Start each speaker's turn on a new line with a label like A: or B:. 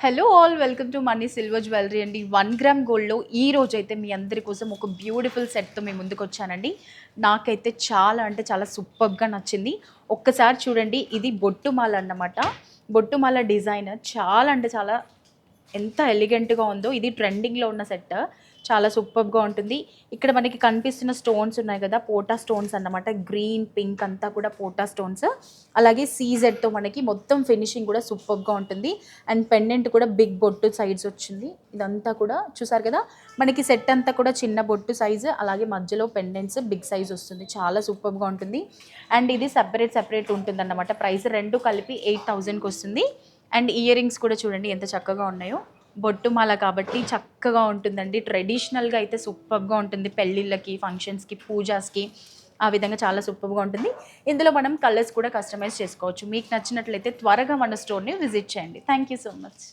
A: Hello all, welcome to money silver jewellery అండి. 1 gram గోల్డ్లో ఈ రోజు అయితే మీ అందరి కోసం ఒక బ్యూటిఫుల్ సెట్తో మీ ముందుకు వచ్చానండి. నాకైతే చాలా అంటే చాలా సూపర్గా నచ్చింది. ఒక్కసారి చూడండి, ఇది బొట్టుమాల అన్నమాట. బొట్టుమాల డిజైన్ చాలా అంటే చాలా ఎంత ఎలిగెంట్గా ఉందో. ఇది ట్రెండింగ్లో ఉన్న సెట్, చాలా సూపర్గా ఉంటుంది. ఇక్కడ మనకి కనిపిస్తున్న స్టోన్స్ ఉన్నాయి కదా, పోటా స్టోన్స్ అన్నమాట. గ్రీన్ పింక్ అంతా కూడా పోటా స్టోన్స్. అలాగే సీజెడ్తో మనకి మొత్తం ఫినిషింగ్ కూడా సూపర్గా ఉంటుంది. అండ్ పెండెంట్ కూడా బిగ్ బొట్టు సైడ్స్ వచ్చింది. ఇదంతా కూడా చూసారు కదా, మనకి సెట్ అంతా కూడా చిన్న బొట్టు సైజు, అలాగే మధ్యలో పెండెంట్స్ బిగ్ సైజ్ వస్తుంది. చాలా సూపర్గా ఉంటుంది. అండ్ ఇది సెపరేట్ ఉంటుంది అన్నమాట. ప్రైస్ రెండు కలిపి 8,000కి వస్తుంది. అండ్ ఇయర్ రింగ్స్ కూడా చూడండి ఎంత చక్కగా ఉన్నాయో. బొట్టుమాల కాబట్టి చక్కగా ఉంటుందండి. ట్రెడిషనల్గా అయితే సూపర్గా ఉంటుంది. పెళ్ళిళ్ళకి, ఫంక్షన్స్కి, పూజాస్కి ఆ విధంగా చాలా సూపర్గా ఉంటుంది. ఇందులో మనం కలర్స్ కూడా కస్టమైజ్ చేసుకోవచ్చు. మీకు నచ్చినట్లయితే త్వరగా మన స్టోర్ని విజిట్ చేయండి. Thank you so much.